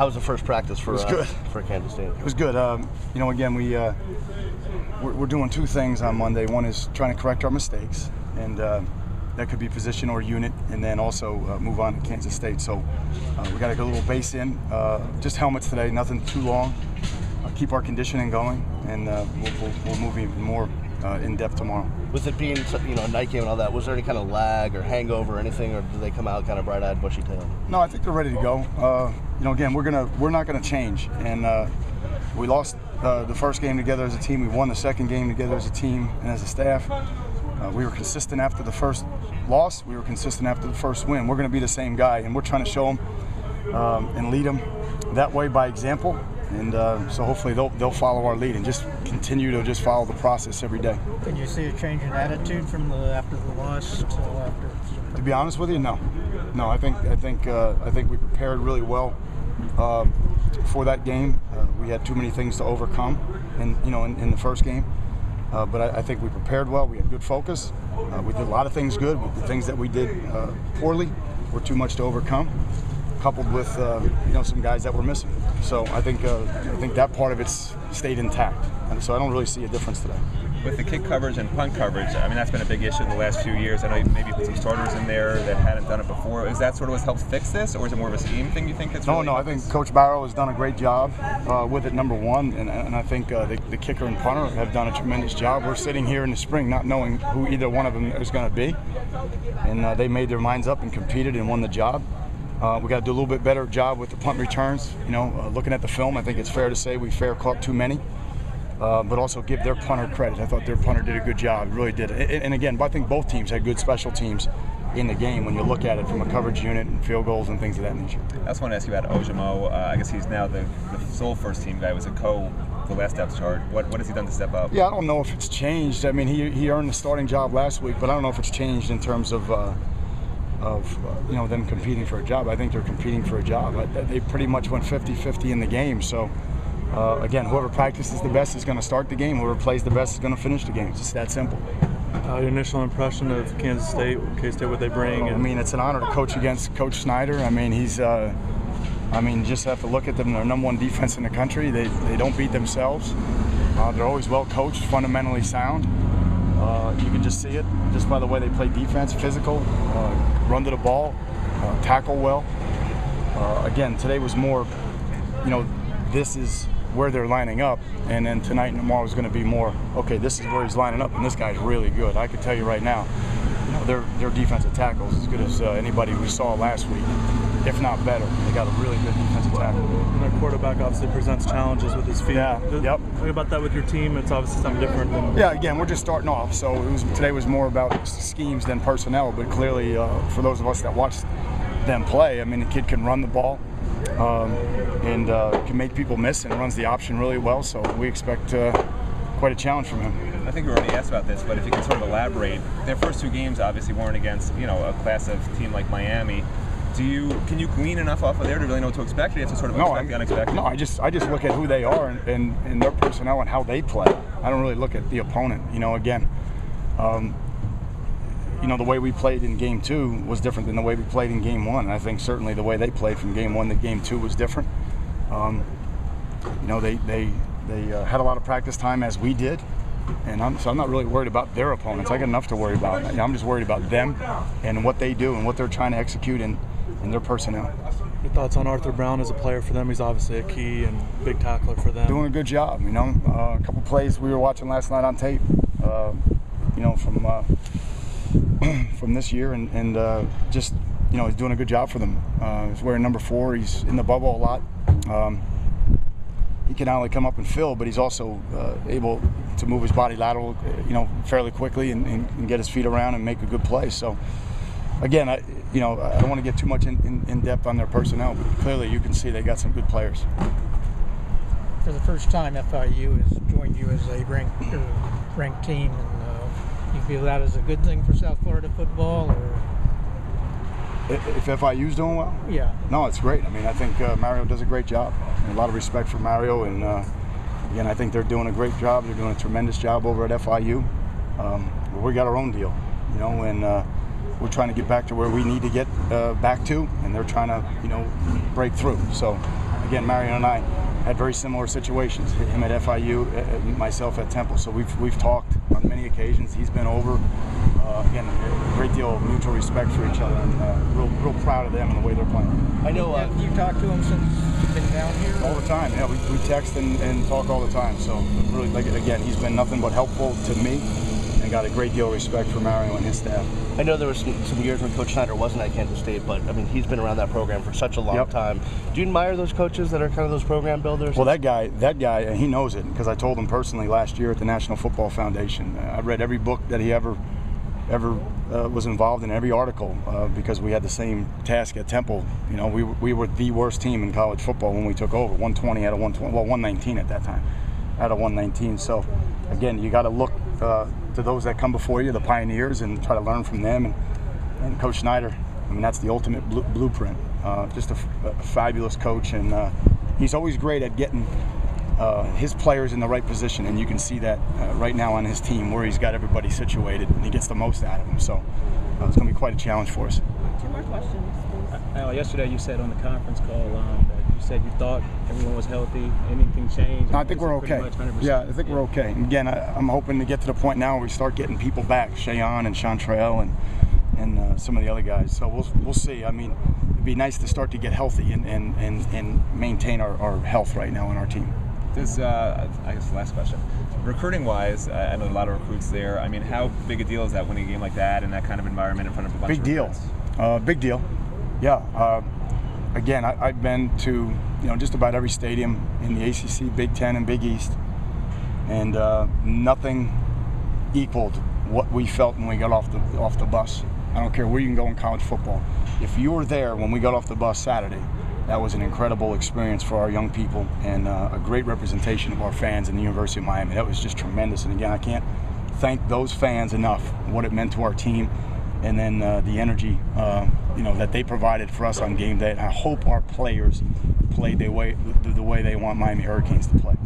How was the first practice for Kansas State? It was good. Again, we're doing two things on Monday. One is trying to correct our mistakes, and that could be position or unit, and then also move on to Kansas State. So we got to get a little base in. Just helmets today, nothing too long. Keep our conditioning going, and we'll move even more in depth tomorrow. With it being a night game and all that, was there any kind of lag or hangover or anything, or did they come out kind of bright-eyed, bushy-tailed? No, I think they're ready to go. Again, we're not gonna change, and we lost the first game together as a team. We won the second game together as a team and as a staff. We were consistent after the first loss. We were consistent after the first win. We're going to be the same guy, and we're trying to show them and lead them that way by example. And so hopefully they'll follow our lead and just continue to just follow the process every day. Did you see a change in attitude from after the loss to after? To be honest with you, no. I think we prepared really well for that game. We had too many things to overcome, in the first game. But I think we prepared well. We had good focus. We did a lot of things good. The things that we did poorly were too much to overcome, coupled with some guys that were missing. So I think that part of it's stayed intact. And so I don't really see a difference today. With the kick coverage and punt coverage, I mean, that's been a big issue in the last few years. I know you maybe put some starters in there that hadn't done it before. Is that sort of what's helped fix this, or is it more of a scheme thing you think? No, I think Coach Barrow has done a great job with it, number one, and I think the kicker and punter have done a tremendous job. We're sitting here in the spring not knowing who either one of them is going to be, and they made their minds up and competed and won the job. We got to do a little bit better job with the punt returns. Looking at the film, I think it's fair to say we caught too many. But also give their punter credit. I thought their punter did a good job, really did. And again, I think both teams had good special teams in the game when you look at it from a coverage unit and field goals and things of that nature. I just want to ask you about Ojimo. I guess he's now the sole first team guy. Was a the last depth chart. What has he done to step up? Yeah, I don't know if it's changed. I mean, he earned the starting job last week, but I don't know if it's changed in terms of them competing for a job. I think they're competing for a job. They pretty much went 50-50 in the game. So. Again, whoever practices the best is going to start the game. Whoever plays the best is going to finish the game. It's just that simple. Your initial impression of Kansas State, K-State, what they bring? I mean, it's an honor to coach against Coach Snyder. I mean, you just have to look at them. They're number one defense in the country. They don't beat themselves. They're always well coached, fundamentally sound. You can just see it just by the way they play defense, physical, run to the ball, tackle well. Again, today was more, this is where they're lining up, and then tonight and tomorrow is going to be more, okay, this is where he's lining up, and this guy's really good. I can tell you right now, their defensive tackles as good as anybody we saw last week, if not better. They got a really good defensive tackle. And their quarterback obviously presents challenges with his feet. Yeah, yep. Talk about that with your team. It's obviously something different than. Yeah, again, we're just starting off, so today was more about schemes than personnel, but clearly for those of us that watched them play, I mean, the kid can run the ball. And can make people miss and runs the option really well, so we expect quite a challenge from him. I think we already asked about this, but if you can sort of elaborate, their first two games obviously weren't against a class of team like Miami. Can you glean enough off of there to really know what to expect, or do you have to sort of expect the unexpected? No, I just look at who they are and their personnel and how they play. I don't really look at the opponent. Again. The way we played in Game 2 was different than the way we played in Game 1. And I think certainly the way they played from Game 1 to Game 2 was different. They had a lot of practice time as we did, and so I'm not really worried about their opponents. I got enough to worry about. I'm just worried about them and what they do and what they're trying to execute in their personnel. Your thoughts on Arthur Brown as a player for them? He's obviously a key and big tackler for them. Doing a good job, a couple plays we were watching last night on tape, from this year, and just he's doing a good job for them. He's wearing number 4. He's in the bubble a lot. He can not only come up and fill, but he's also able to move his body lateral, fairly quickly and get his feet around and make a good play. So, again, I don't want to get too much in depth on their personnel, but clearly you can see they got some good players. For the first time, FIU has joined you as a ranked team. You feel that is a good thing for South Florida football, or? If FIU's doing well? Yeah. No, it's great. I mean, I think Mario does a great job. A lot of respect for Mario, and again, I think they're doing a great job. They're doing a tremendous job over at FIU. We got our own deal, and we're trying to get back to where we need to get back to, and they're trying to, break through. So, again, Mario and I had very similar situations. Him at FIU, myself at Temple. So we've talked on many occasions. He's been over. Again, a great deal of mutual respect for each other, and real proud of them and the way they're playing. I know. Have you talked to him since you've been down here? All the time. Yeah, we text and talk all the time. So really, like, again, he's been nothing but helpful to me, and got a great deal of respect for Mario and his staff. I know there were some years when Coach Snyder wasn't at Kansas State, but I mean, he's been around that program for such a long time. Do you admire those coaches that are kind of those program builders? Well, that guy, he knows it, because I told him personally last year at the National Football Foundation. I read every book that he ever was involved in, every article, because we had the same task at Temple. You know, we were the worst team in college football when we took over. 120 out of 120, well, 119 at that time, out of 119. So, again, you got to look to those that come before you, the pioneers, and try to learn from them. And Coach Snyder, I mean, that's the ultimate blueprint. Just a fabulous coach, and he's always great at getting his players in the right position, and you can see that right now on his team, where he's got everybody situated, and he gets the most out of them. So it's going to be quite a challenge for us. 2 more questions, please. Yesterday you said on the conference call that you said you thought everyone was healthy. Anything changed? No, I think we're okay. Yeah, I think we're okay. And again, I'm hoping to get to the point now where we start getting people back, Shayon and Chantrell and some of the other guys. So we'll see. I mean, it'd be nice to start to get healthy and maintain our health right now in our team. Does I guess the last question, recruiting-wise, I know a lot of recruits there. I mean, how big a deal is that winning a game like that in that kind of environment in front of a bunch of recruits? Big deal. Yeah. Again, I've been to just about every stadium in the ACC, Big Ten, and Big East, and nothing equaled what we felt when we got off the bus. I don't care where you can go in college football. If you were there when we got off the bus Saturday, that was an incredible experience for our young people, and a great representation of our fans in the University of Miami. That was just tremendous. And again, I can't thank those fans enough, what it meant to our team, and then the energy that they provided for us on game day. And I hope our players played the way they want Miami Hurricanes to play.